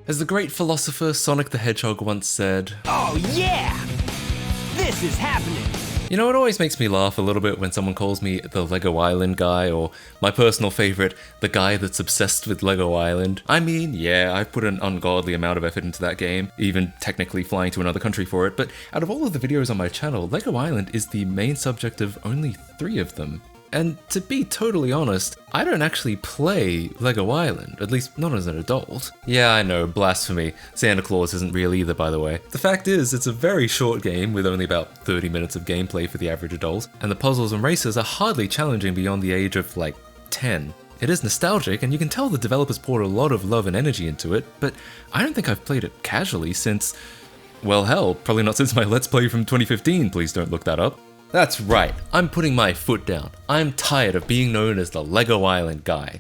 As the great philosopher Sonic the Hedgehog once said, "Oh yeah! This is happening!" You know, it always makes me laugh a little bit when someone calls me the Lego Island guy, or my personal favorite, the guy that's obsessed with Lego Island. I mean, yeah, I've put an ungodly amount of effort into that game, even technically flying to another country for it, but out of all of the videos on my channel, Lego Island is the main subject of only 3 of them. And to be totally honest, I don't actually play Lego Island, at least not as an adult. Yeah, I know, blasphemy. Santa Claus isn't real either, by the way. The fact is, it's a very short game with only about 30 minutes of gameplay for the average adult, and the puzzles and races are hardly challenging beyond the age of, like, 10. It is nostalgic, and you can tell the developers poured a lot of love and energy into it, but I don't think I've played it casually since, well, hell, probably not since my Let's Play from 2015, please don't look that up. That's right, I'm putting my foot down. I'm tired of being known as the Lego Island guy.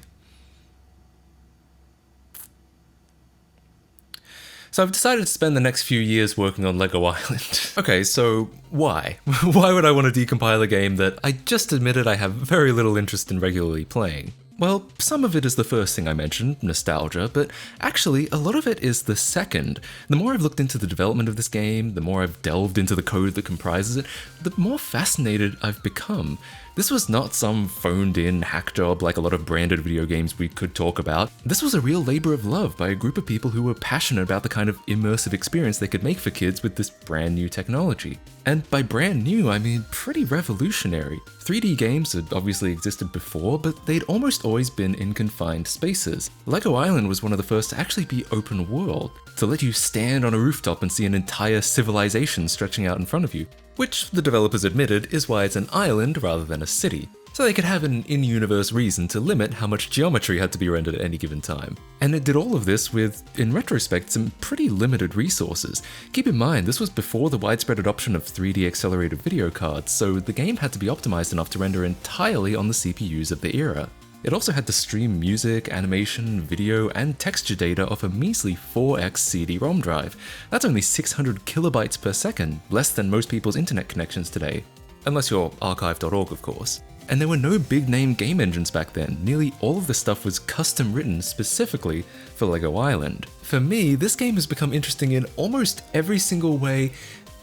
So I've decided to spend the next few years working on Lego Island. Okay, so why? Why would I want to decompile a game that I just admitted I have very little interest in regularly playing? Well, some of it is the first thing I mentioned, nostalgia, but actually a lot of it is the second. The more I've looked into the development of this game, the more I've delved into the code that comprises it, the more fascinated I've become. This was not some phoned-in hack job like a lot of branded video games we could talk about. This was a real labor of love by a group of people who were passionate about the kind of immersive experience they could make for kids with this brand new technology. And by brand new, I mean pretty revolutionary. 3D games had obviously existed before, but they'd almost always been in confined spaces. Lego Island was one of the first to actually be open world, to let you stand on a rooftop and see an entire civilization stretching out in front of you, which the developers admitted is why it's an island rather than a city, so they could have an in-universe reason to limit how much geometry had to be rendered at any given time. And it did all of this with, in retrospect, some pretty limited resources. Keep in mind, this was before the widespread adoption of 3D accelerated video cards, so the game had to be optimized enough to render entirely on the CPUs of the era. It also had to stream music, animation, video, and texture data off a measly 4x CD-ROM drive. That's only 600 kilobytes per second, less than most people's internet connections today. Unless you're archive.org, of course. And there were no big-name game engines back then. Nearly all of the stuff was custom written specifically for Lego Island. For me, this game has become interesting in almost every single way,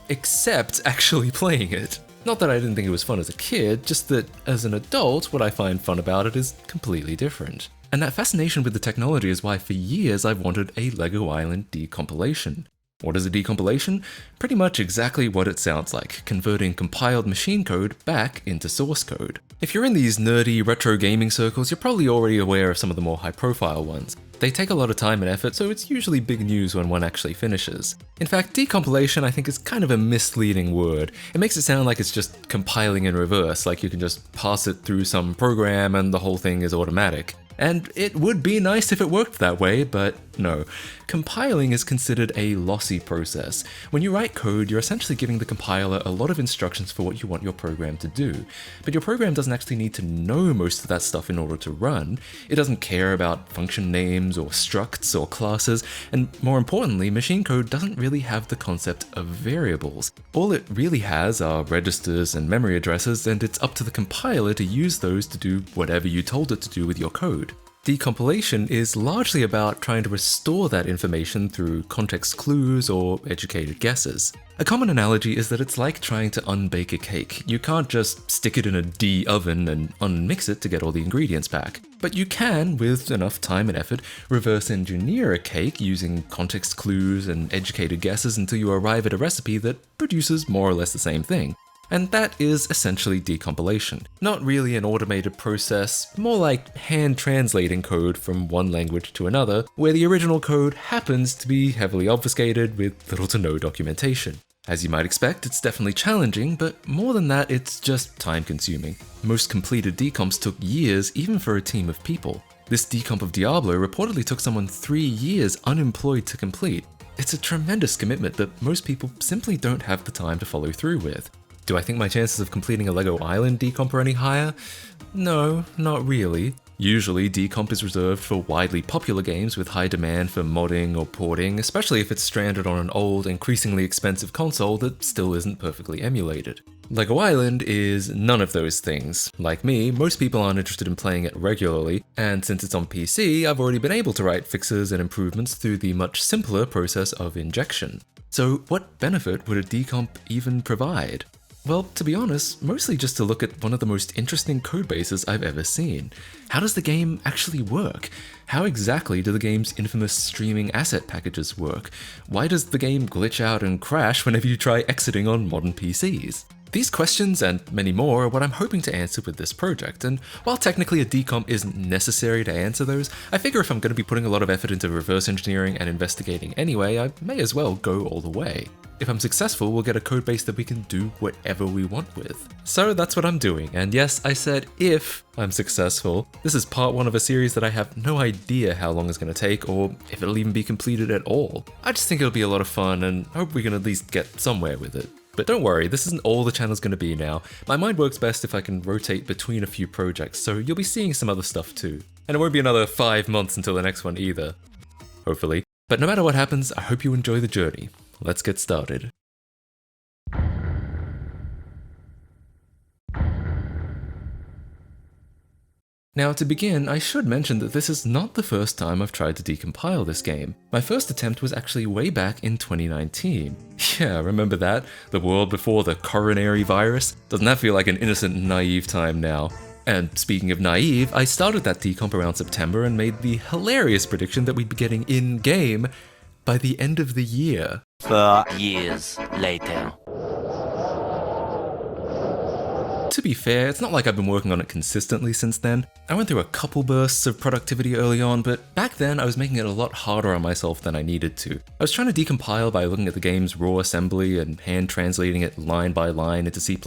except actually playing it. Not that I didn't think it was fun as a kid, just that as an adult, what I find fun about it is completely different. And that fascination with the technology is why for years I've wanted a Lego Island decompilation. What is a decompilation? Pretty much exactly what it sounds like, converting compiled machine code back into source code. If you're in these nerdy retro gaming circles, you're probably already aware of some of the more high-profile ones. They take a lot of time and effort, so it's usually big news when one actually finishes. In fact, decompilation I think is kind of a misleading word. It makes it sound like it's just compiling in reverse, like you can just pass it through some program and the whole thing is automatic. And it would be nice if it worked that way, but no. Compiling is considered a lossy process. When you write code, you're essentially giving the compiler a lot of instructions for what you want your program to do. But your program doesn't actually need to know most of that stuff in order to run. It doesn't care about function names or structs or classes, and more importantly, machine code doesn't really have the concept of variables. All it really has are registers and memory addresses, and it's up to the compiler to use those to do whatever you told it to do with your code. Decompilation is largely about trying to restore that information through context clues or educated guesses. A common analogy is that it's like trying to unbake a cake. You can't just stick it in a D-oven and unmix it to get all the ingredients back. But you can, with enough time and effort, reverse engineer a cake using context clues and educated guesses until you arrive at a recipe that produces more or less the same thing. And that is essentially decompilation. Not really an automated process, more like hand translating code from one language to another, where the original code happens to be heavily obfuscated with little to no documentation. As you might expect, it's definitely challenging, but more than that, it's just time consuming. Most completed decomps took years, even for a team of people. This decomp of Diablo reportedly took someone 3 years unemployed to complete. It's a tremendous commitment that most people simply don't have the time to follow through with. Do I think my chances of completing a Lego Island decomp are any higher? No, not really. Usually, decomp is reserved for widely popular games with high demand for modding or porting, especially if it's stranded on an old, increasingly expensive console that still isn't perfectly emulated. LEGO Island is none of those things. Like me, most people aren't interested in playing it regularly, and since it's on PC, I've already been able to write fixes and improvements through the much simpler process of injection. So what benefit would a decomp even provide? Well, to be honest, mostly just to look at one of the most interesting codebases I've ever seen. How does the game actually work? How exactly do the game's infamous streaming asset packages work? Why does the game glitch out and crash whenever you try exiting on modern PCs? These questions and many more are what I'm hoping to answer with this project, and while technically a decomp isn't necessary to answer those, I figure if I'm going to be putting a lot of effort into reverse engineering and investigating anyway, I may as well go all the way. If I'm successful, we'll get a codebase that we can do whatever we want with. So that's what I'm doing, and yes, I said if I'm successful. This is part 1 of a series that I have no idea how long it's going to take, or if it'll even be completed at all. I just think it'll be a lot of fun, and hope we can at least get somewhere with it. But don't worry, this isn't all the channel's going to be now. My mind works best if I can rotate between a few projects, so you'll be seeing some other stuff too. And it won't be another 5 months until the next one either. Hopefully. But no matter what happens, I hope you enjoy the journey. Let's get started. Now to begin, I should mention that this is not the first time I've tried to decompile this game. My first attempt was actually way back in 2019. Yeah, remember that? The world before the coronary virus? Doesn't that feel like an innocent, naive time now? And speaking of naive, I started that decomp around September and made the hilarious prediction that we'd be getting in-game by the end of the year. 4 years later. To be fair, it's not like I've been working on it consistently since then. I went through a couple bursts of productivity early on, but back then I was making it a lot harder on myself than I needed to. I was trying to decompile by looking at the game's raw assembly and hand translating it line by line into C++,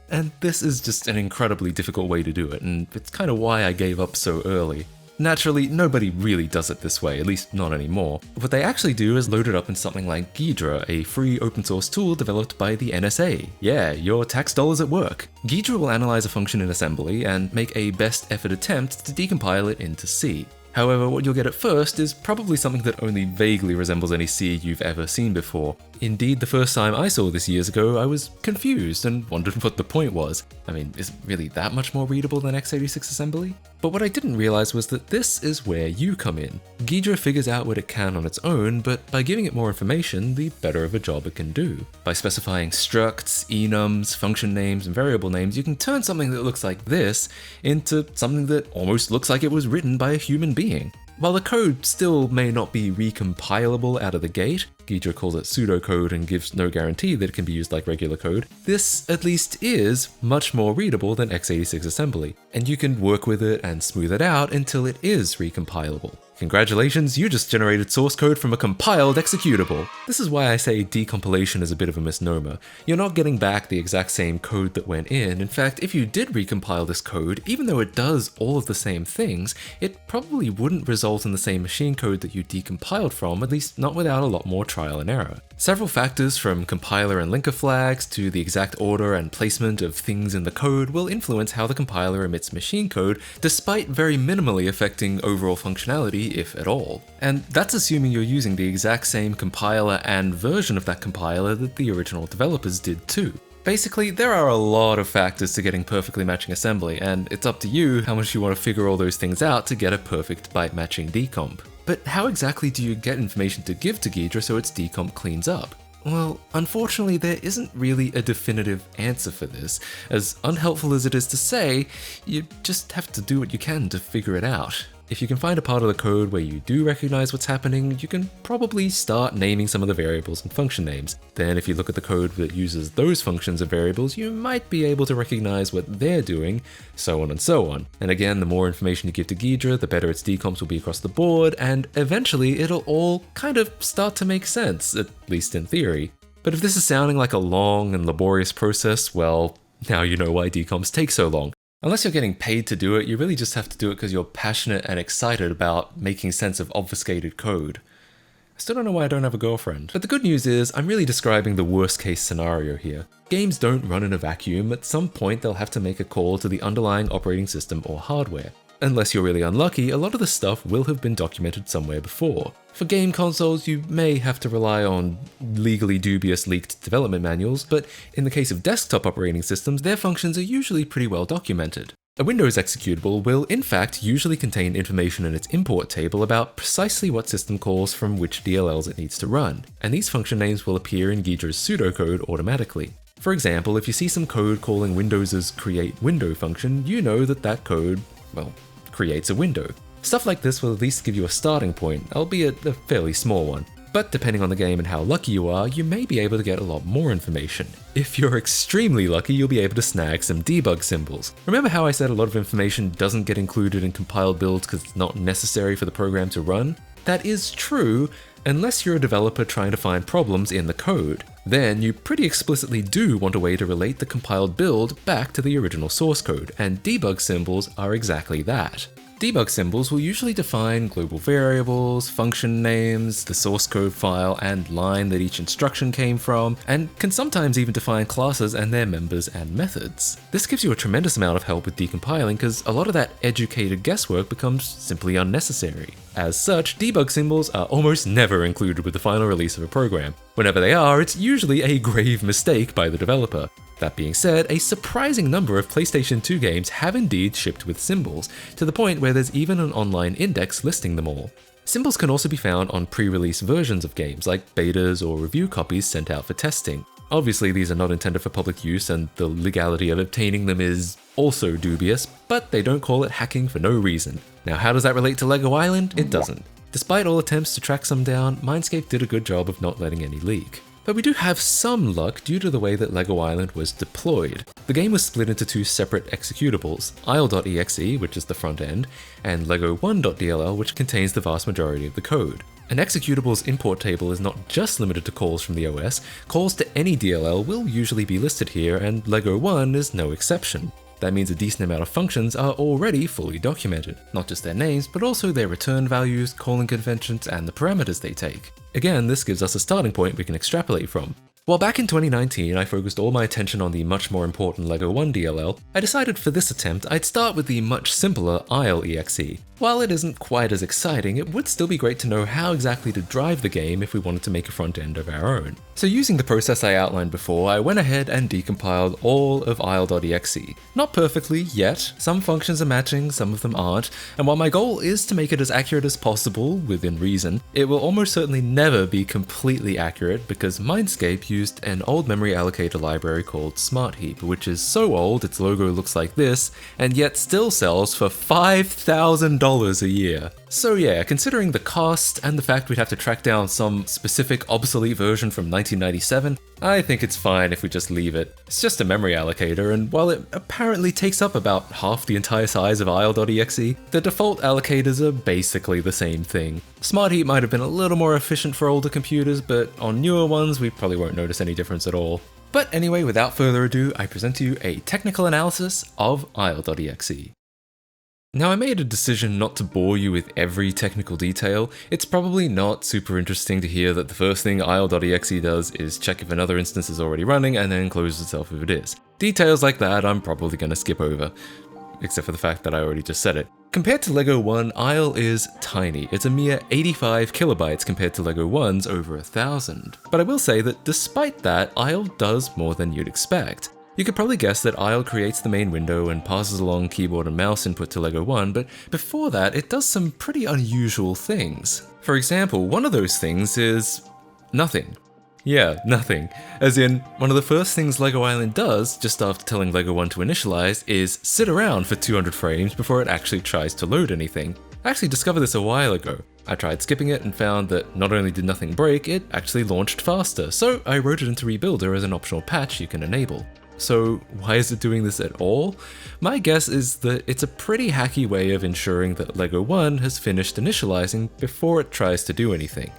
and this is just an incredibly difficult way to do it, and it's kind of why I gave up so early. Naturally, nobody really does it this way, at least not anymore. What they actually do is load it up in something like Ghidra, a free open source tool developed by the NSA. Yeah, your tax dollars at work. Ghidra will analyze a function in assembly and make a best effort attempt to decompile it into C. However, what you'll get at first is probably something that only vaguely resembles any C you've ever seen before. Indeed, the first time I saw this years ago, I was confused and wondered what the point was. I mean, is it really that much more readable than x86 assembly? But what I didn't realize was that this is where you come in. Ghidra figures out what it can on its own, but by giving it more information, the better of a job it can do. By specifying structs, enums, function names, and variable names, you can turn something that looks like this into something that almost looks like it was written by a human being. While the code still may not be recompilable out of the gate, Ghidra calls it pseudocode and gives no guarantee that it can be used like regular code, this at least is much more readable than x86 assembly, and you can work with it and smooth it out until it is recompilable. Congratulations, you just generated source code from a compiled executable. This is why I say decompilation is a bit of a misnomer. You're not getting back the exact same code that went in. In fact, if you did recompile this code, even though it does all of the same things, it probably wouldn't result in the same machine code that you decompiled from, at least not without a lot more trial and error. Several factors from compiler and linker flags to the exact order and placement of things in the code will influence how the compiler emits machine code, despite very minimally affecting overall functionality, if at all. And that's assuming you're using the exact same compiler and version of that compiler that the original developers did too. Basically, there are a lot of factors to getting perfectly matching assembly, and it's up to you how much you want to figure all those things out to get a perfect byte matching decomp. But how exactly do you get information to give to Ghidra so its decomp cleans up? Well, unfortunately there isn't really a definitive answer for this. As unhelpful as it is to say, you just have to do what you can to figure it out. If you can find a part of the code where you do recognize what's happening, you can probably start naming some of the variables and function names. Then if you look at the code that uses those functions and variables, you might be able to recognize what they're doing, so on and so on. And again, the more information you give to Ghidra, the better its decomps will be across the board, and eventually it'll all kind of start to make sense, at least in theory. But if this is sounding like a long and laborious process, well, now you know why decomps take so long. Unless you're getting paid to do it, you really just have to do it because you're passionate and excited about making sense of obfuscated code. I still don't know why I don't have a girlfriend. But the good news is, I'm really describing the worst case scenario here. Games don't run in a vacuum. At some point, they'll have to make a call to the underlying operating system or hardware. Unless you're really unlucky, a lot of the stuff will have been documented somewhere before. For game consoles, you may have to rely on legally dubious leaked development manuals, but in the case of desktop operating systems, their functions are usually pretty well documented. A Windows executable will in fact usually contain information in its import table about precisely what system calls from which DLLs it needs to run, and these function names will appear in Ghidra's pseudocode automatically. For example, if you see some code calling Windows's create window function, you know that that code, well, creates a window. Stuff like this will at least give you a starting point, albeit a fairly small one. But depending on the game and how lucky you are, you may be able to get a lot more information. If you're extremely lucky, you'll be able to snag some debug symbols. Remember how I said a lot of information doesn't get included in compiled builds because it's not necessary for the program to run? That is true, unless you're a developer trying to find problems in the code. Then you pretty explicitly do want a way to relate the compiled build back to the original source code, and debug symbols are exactly that. Debug symbols will usually define global variables, function names, the source code file and line that each instruction came from, and can sometimes even define classes and their members and methods. This gives you a tremendous amount of help with decompiling because a lot of that educated guesswork becomes simply unnecessary. As such, debug symbols are almost never included with the final release of a program. Whenever they are, it's usually a grave mistake by the developer. That being said, a surprising number of PlayStation 2 games have indeed shipped with symbols, to the point where there's even an online index listing them all. Symbols can also be found on pre-release versions of games, like betas or review copies sent out for testing. Obviously, these are not intended for public use, and the legality of obtaining them is also dubious, but they don't call it hacking for no reason. Now, how does that relate to LEGO Island? It doesn't. Despite all attempts to track some down, Mindscape did a good job of not letting any leak. But we do have some luck due to the way that LEGO Island was deployed. The game was split into two separate executables, isle.exe, which is the front end, and lego1.dll, which contains the vast majority of the code. An executable's import table is not just limited to calls from the OS, calls to any DLL will usually be listed here, and LEGO 1 is no exception. That means a decent amount of functions are already fully documented, not just their names, but also their return values, calling conventions, and the parameters they take. Again, this gives us a starting point we can extrapolate from. While back in 2019 I focused all my attention on the much more important LEGO 1 DLL, I decided for this attempt I'd start with the much simpler isle.exe. While it isn't quite as exciting, it would still be great to know how exactly to drive the game if we wanted to make a front end of our own. So using the process I outlined before, I went ahead and decompiled all of isle.exe. Not perfectly yet, some functions are matching, some of them aren't, and while my goal is to make it as accurate as possible, within reason, it will almost certainly never be completely accurate because Mindscape used an old memory allocator library called SmartHeap, which is so old its logo looks like this, and yet still sells for $5,000 a year. So yeah, considering the cost and the fact we'd have to track down some specific obsolete version from 1997, I think it's fine if we just leave it. It's just a memory allocator, and while it apparently takes up about half the entire size of isle.exe, the default allocators are basically the same thing. SmartHeap might have been a little more efficient for older computers, but on newer ones we probably won't notice any difference at all. But anyway, without further ado, I present to you a technical analysis of isle.exe. Now, I made a decision not to bore you with every technical detail. It's probably not super interesting to hear that the first thing isle.exe does is check if another instance is already running and then closes itself if it is. Details like that I'm probably going to skip over, except for the fact that I already just said it. Compared to LEGO 1, Isle is tiny. It's a mere 85 kilobytes compared to LEGO 1's over 1,000. But I will say that despite that, Isle does more than you'd expect. You could probably guess that Isle creates the main window and passes along keyboard and mouse input to LEGO 1, but before that it does some pretty unusual things. For example, one of those things is nothing. Yeah, nothing. As in, one of the first things LEGO Island does, just after telling LEGO 1 to initialize, is sit around for 200 frames before it actually tries to load anything. I actually discovered this a while ago. I tried skipping it and found that not only did nothing break, it actually launched faster, so I wrote it into Rebuilder as an optional patch you can enable. So why is it doing this at all? My guess is that it's a pretty hacky way of ensuring that LEGO 1 has finished initializing before it tries to do anything.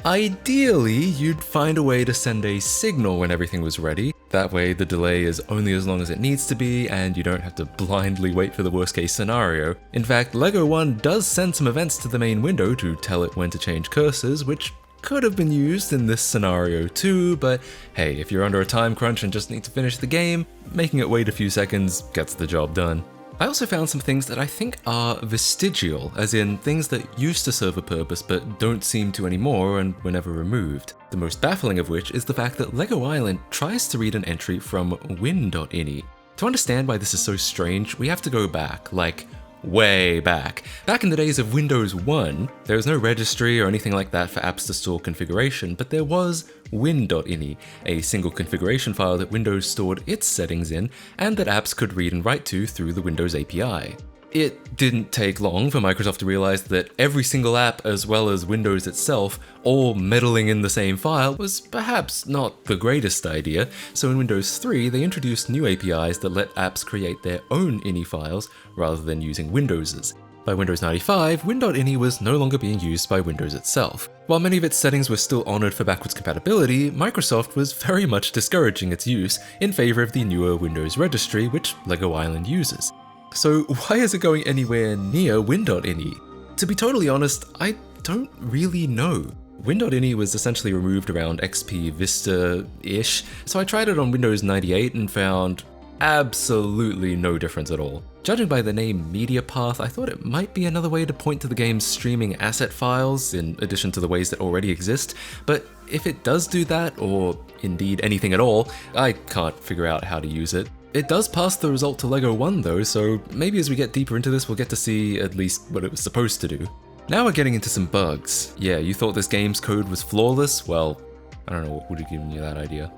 Ideally, you'd find a way to send a signal when everything was ready. That way the delay is only as long as it needs to be and you don't have to blindly wait for the worst case scenario. In fact, LEGO 1 does send some events to the main window to tell it when to change cursors, which could have been used in this scenario too, but hey, if you're under a time crunch and just need to finish the game, making it wait a few seconds gets the job done. I also found some things that I think are vestigial, as in things that used to serve a purpose but don't seem to anymore and were never removed. The most baffling of which is the fact that LEGO Island tries to read an entry from win.ini. To understand why this is so strange, we have to go back, like way back. Back in the days of Windows 1, there was no registry or anything like that for apps to store configuration, but there was win.ini, a single configuration file that Windows stored its settings in and that apps could read and write to through the Windows API. It didn't take long for Microsoft to realize that every single app, as well as Windows itself, all meddling in the same file was perhaps not the greatest idea, so in Windows 3 they introduced new APIs that let apps create their own ini files rather than using Windows's. By Windows 95, win.ini was no longer being used by Windows itself. While many of its settings were still honored for backwards compatibility, Microsoft was very much discouraging its use in favor of the newer Windows registry, which LEGO Island uses. So why is it going anywhere near win.ini? To be totally honest, I don't really know. Win.ini was essentially removed around XP Vista-ish, so I tried it on Windows 98 and found absolutely no difference at all. Judging by the name Media Path, I thought it might be another way to point to the game's streaming asset files, in addition to the ways that already exist, but if it does do that, or indeed anything at all, I can't figure out how to use it. It does pass the result to LEGO 1 though, so maybe as we get deeper into this we'll get to see at least what it was supposed to do. Now we're getting into some bugs. Yeah, you thought this game's code was flawless? Well, I don't know what would have given you that idea.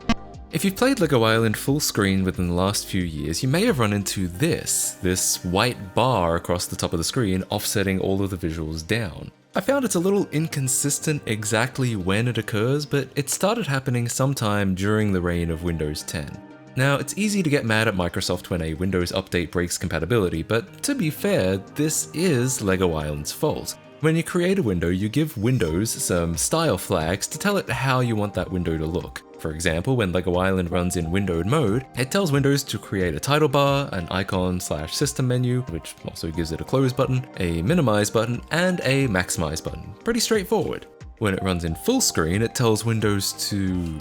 If you've played LEGO Island full screen within the last few years, you may have run into this white bar across the top of the screen offsetting all of the visuals down. I found it's a little inconsistent exactly when it occurs, but it started happening sometime during the reign of Windows 10. Now, it's easy to get mad at Microsoft when a Windows update breaks compatibility, but to be fair, this is LEGO Island's fault. When you create a window, you give Windows some style flags to tell it how you want that window to look. For example, when LEGO Island runs in windowed mode, it tells Windows to create a title bar, an icon/system menu, which also gives it a close button, a minimize button, and a maximize button. Pretty straightforward. When it runs in full screen, it tells Windows to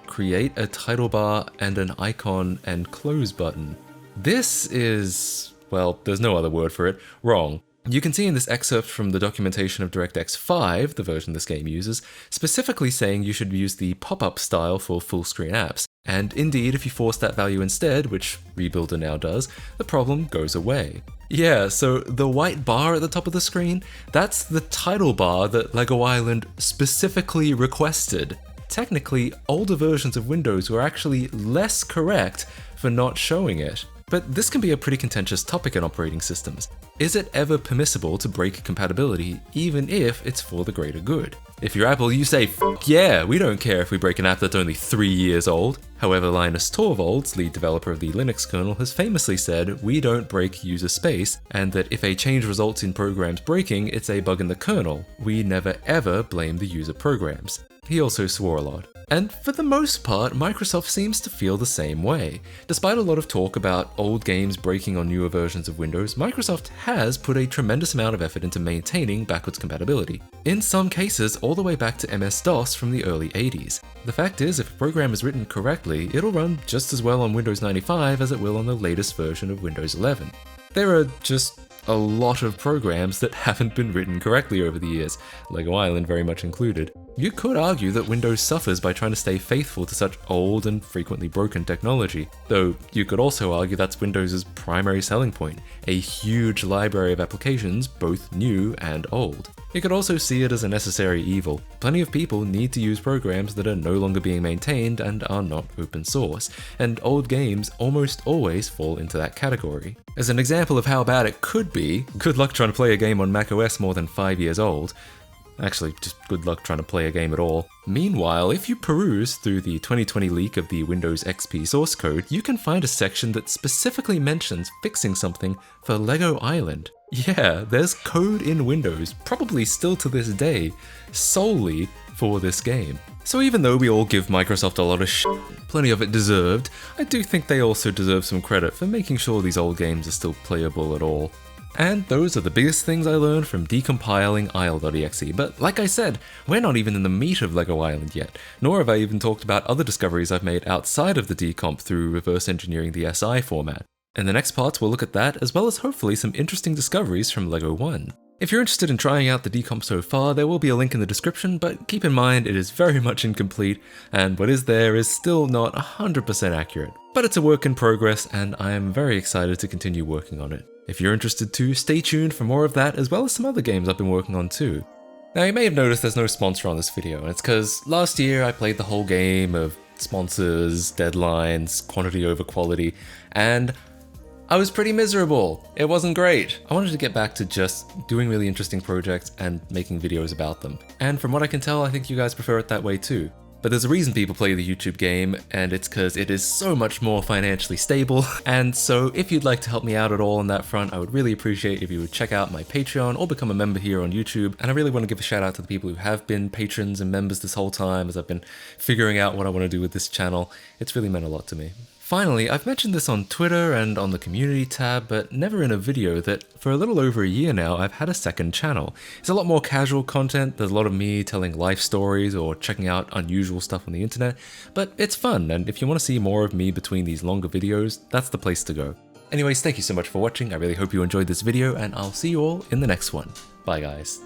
create a title bar and an icon and close button. This is, well, there's no other word for it, wrong. You can see in this excerpt from the documentation of DirectX 5, the version this game uses, specifically saying you should use the pop-up style for full-screen apps. And indeed, if you force that value instead, which Rebuilder now does, the problem goes away. Yeah, so the white bar at the top of the screen, that's the title bar that LEGO Island specifically requested. Technically, older versions of Windows were actually less correct for not showing it. But this can be a pretty contentious topic in operating systems. Is it ever permissible to break compatibility, even if it's for the greater good? If you're Apple, you say, "F yeah, we don't care if we break an app that's only 3 years old." However, Linus Torvalds, lead developer of the Linux kernel, has famously said, "We don't break user space," and that if a change results in programs breaking, it's a bug in the kernel. We never ever blame the user programs. He also swore a lot. And for the most part, Microsoft seems to feel the same way. Despite a lot of talk about old games breaking on newer versions of Windows, Microsoft has put a tremendous amount of effort into maintaining backwards compatibility. In some cases, all the way back to MS-DOS from the early 80s. The fact is, if a program is written correctly, it'll run just as well on Windows 95 as it will on the latest version of Windows 11. There are just a lot of programs that haven't been written correctly over the years, LEGO Island very much included. You could argue that Windows suffers by trying to stay faithful to such old and frequently broken technology, though you could also argue that's Windows' primary selling point, a huge library of applications, both new and old. You could also see it as a necessary evil. Plenty of people need to use programs that are no longer being maintained and are not open source, and old games almost always fall into that category. As an example of how bad it could be, good luck trying to play a game on macOS more than 5 years old. Actually, just good luck trying to play a game at all. Meanwhile, if you peruse through the 2020 leak of the Windows XP source code, you can find a section that specifically mentions fixing something for LEGO Island. Yeah, there's code in Windows, probably still to this day, solely for this game. So even though we all give Microsoft a lot of shit, plenty of it deserved, I do think they also deserve some credit for making sure these old games are still playable at all. And those are the biggest things I learned from decompiling isle.exe, but like I said, we're not even in the meat of LEGO Island yet, nor have I even talked about other discoveries I've made outside of the decomp through reverse engineering the SI format. In the next parts, we'll look at that, as well as hopefully some interesting discoveries from LEGO 1. If you're interested in trying out the decomp so far, there will be a link in the description, but keep in mind it is very much incomplete, and what is there is still not 100% accurate. But it's a work in progress, and I am very excited to continue working on it. If you're interested too, stay tuned for more of that, as well as some other games I've been working on too. Now you may have noticed there's no sponsor on this video, and it's because last year I played the whole game of sponsors, deadlines, quantity over quality, and I was pretty miserable. It wasn't great. I wanted to get back to just doing really interesting projects and making videos about them. And from what I can tell, I think you guys prefer it that way too. But there's a reason people play the YouTube game, and it's because it is so much more financially stable. And so if you'd like to help me out at all on that front, I would really appreciate if you would check out my Patreon or become a member here on YouTube. And I really want to give a shout out to the people who have been patrons and members this whole time as I've been figuring out what I want to do with this channel. It's really meant a lot to me. Finally, I've mentioned this on Twitter and on the community tab, but never in a video, that for a little over a year now, I've had a second channel. It's a lot more casual content, there's a lot of me telling life stories or checking out unusual stuff on the internet, but it's fun, and if you want to see more of me between these longer videos, that's the place to go. Anyways, thank you so much for watching, I really hope you enjoyed this video, and I'll see you all in the next one. Bye guys.